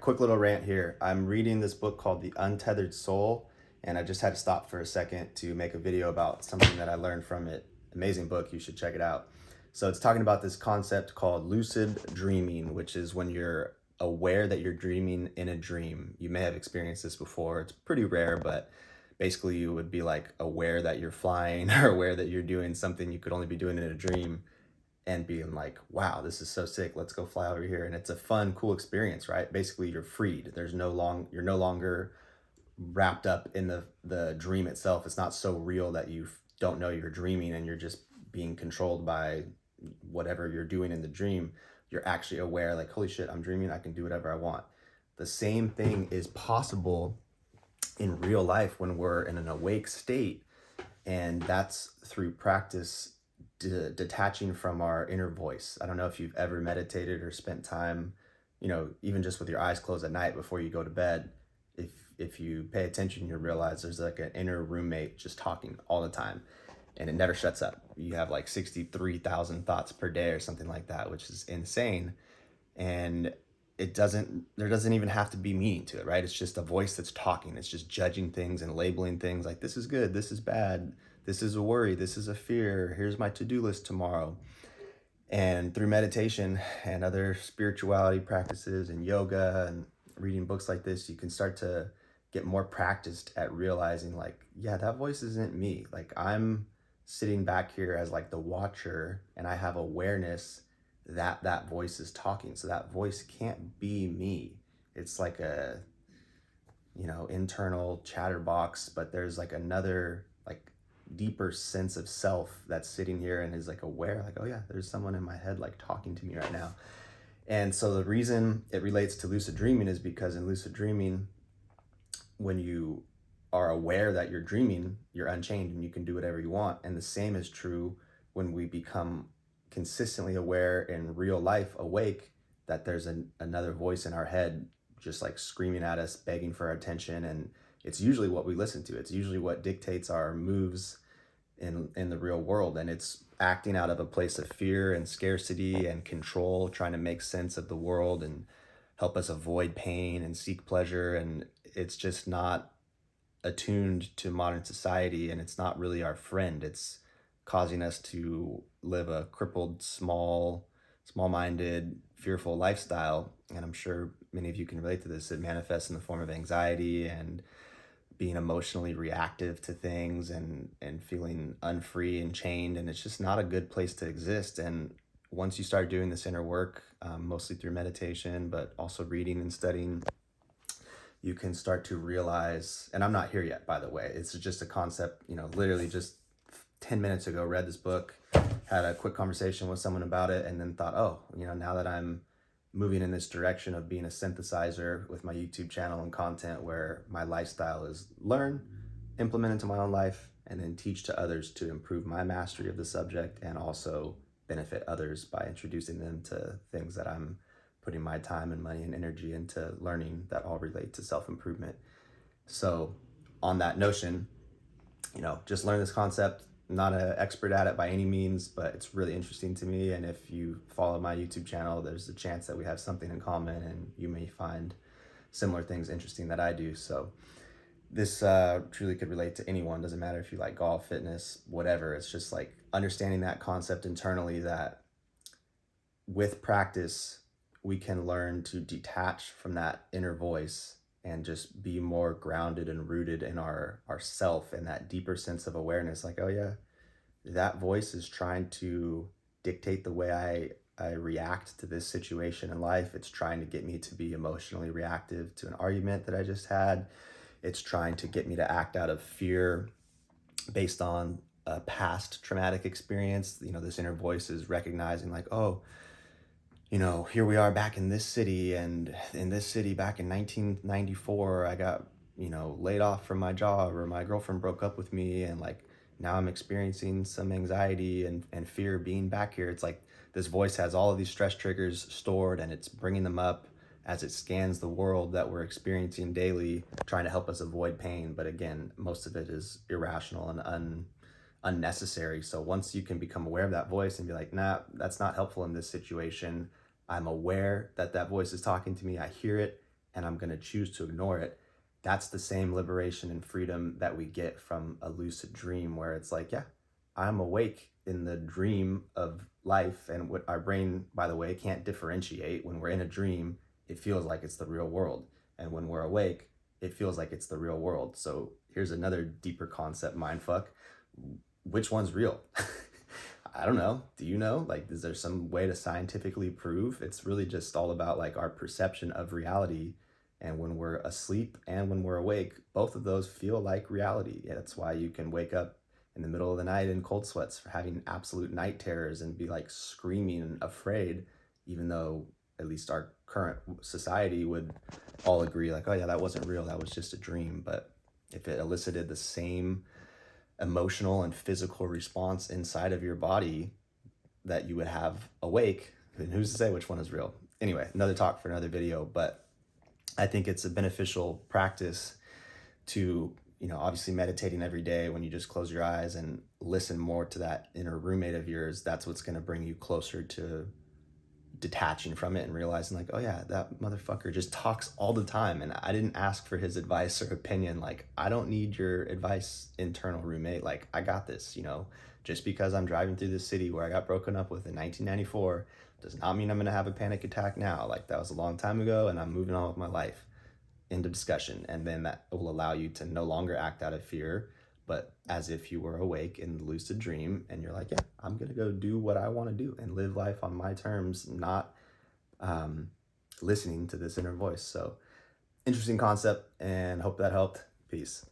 Quick little rant here. I'm reading this book called The Untethered Soul, and I just had to stop for a second to make a video about something that I learned from it. Amazing book, you should check it out. So it's talking about this concept called lucid dreaming, which is when you're aware that you're dreaming in a dream. You may have experienced this before. It's pretty rare, but basically you would be like aware that you're flying or aware that you're doing something you could only be doing in a dream and being like, wow, this is so sick. Let's go fly over here. And it's a fun, cool experience, right? Basically, you're freed. You're no longer wrapped up in the dream itself. It's not so real that you don't know you're dreaming and you're just being controlled by whatever you're doing in the dream. You're actually aware, like, holy shit, I'm dreaming. I can do whatever I want. The same thing is possible in real life when we're in an awake state. And that's through practice detaching from our inner voice. I don't know if you've ever meditated or spent time, even just with your eyes closed at night before you go to bed. If you pay attention, you'll realize there's like an inner roommate just talking all the time, and it never shuts up. You have like 63,000 thoughts per day or something like that, which is insane. And there doesn't even have to be meaning to it, right? It's just a voice that's talking. It's just judging things and labeling things like, this is good, this is bad, this is a worry, this is a fear, here's my to-do list tomorrow. And through meditation and other spirituality practices and yoga and reading books like this, you can start to get more practiced at realizing, like, yeah, that voice isn't me. Like, I'm sitting back here as like the watcher, and I have awareness that that voice is talking. So that voice can't be me. It's like a, internal chatterbox, but there's like another, like, deeper sense of self that's sitting here and is like aware, like, oh yeah, there's someone in my head like talking to me right now. And so the reason it relates to lucid dreaming is because in lucid dreaming, when you are aware that you're dreaming, you're unchained and you can do whatever you want. And the same is true when we become consistently aware in real life, awake, that there's another voice in our head just like screaming at us, begging for our attention. And it's usually what we listen to. It's usually what dictates our moves in the real world. And it's acting out of a place of fear and scarcity and control, trying to make sense of the world and help us avoid pain and seek pleasure. And it's just not attuned to modern society, and it's not really our friend. It's causing us to live a crippled, small-minded, fearful lifestyle. And I'm sure many of you can relate to this. It manifests in the form of anxiety and being emotionally reactive to things and feeling unfree and chained. And it's just not a good place to exist. And once you start doing this inner work, mostly through meditation, but also reading and studying, you can start to realize, and I'm not here yet, by the way, it's just a concept, literally just 10 minutes ago, read this book, had a quick conversation with someone about it, and then thought, oh, now that I'm moving in this direction of being a synthesizer with my YouTube channel and content, where my lifestyle is learn, implement into my own life, and then teach to others to improve my mastery of the subject and also benefit others by introducing them to things that I'm putting my time and money and energy into learning that all relate to self-improvement. So on that notion, just learn this concept. I'm not an expert at it by any means, but it's really interesting to me. And if you follow my YouTube channel, there's a chance that we have something in common and you may find similar things interesting that I do. So this truly could relate to anyone. Doesn't matter if you like golf, fitness, whatever. It's just like understanding that concept internally, that with practice, we can learn to detach from that inner voice and just be more grounded and rooted in our self and that deeper sense of awareness. Like, oh yeah, that voice is trying to dictate the way I react to this situation in life. It's trying to get me to be emotionally reactive to an argument that I just had. It's trying to get me to act out of fear based on a past traumatic experience. This inner voice is recognizing, like, oh, here we are back in this city, and in this city back in 1994, I got, laid off from my job, or my girlfriend broke up with me, and like now I'm experiencing some anxiety and fear being back here. It's like this voice has all of these stress triggers stored, and it's bringing them up as it scans the world that we're experiencing daily, trying to help us avoid pain. But again, most of it is irrational and unnecessary. So once you can become aware of that voice and be like, nah, that's not helpful in this situation, I'm aware that that voice is talking to me, I hear it, and I'm going to choose to ignore it. That's the same liberation and freedom that we get from a lucid dream, where it's like, yeah, I'm awake in the dream of life. And what our brain, by the way, can't differentiate. When we're in a dream, it feels like it's the real world. And when we're awake, it feels like it's the real world. So here's another deeper concept, mindfuck. Which one's real? I don't know. Do you know? Like, is there some way to scientifically prove? It's really just all about like our perception of reality. And when we're asleep and when we're awake, both of those feel like reality. Yeah, that's why you can wake up in the middle of the night in cold sweats for having absolute night terrors and be like screaming and afraid, even though at least our current society would all agree like, oh yeah, that wasn't real, that was just a dream. But if it elicited the same emotional and physical response inside of your body that you would have awake, then who's to say which one is real? Anyway, another talk for another video. But I think it's a beneficial practice to, obviously meditating every day. When you just close your eyes and listen more to that inner roommate of yours, that's what's going to bring you closer to detaching from it and realizing like, oh yeah, that motherfucker just talks all the time and I didn't ask for his advice or opinion. Like, I don't need your advice, internal roommate. Like, I got this. Just because I'm driving through this city where I got broken up with in 1994 does not mean I'm going to have a panic attack now. Like, that was a long time ago and I'm moving on with my life. End of discussion. And then that will allow you to no longer act out of fear, but as if you were awake in the lucid dream and you're like, yeah, I'm going to go do what I want to do and live life on my terms, not listening to this inner voice. So interesting concept, and hope that helped. Peace.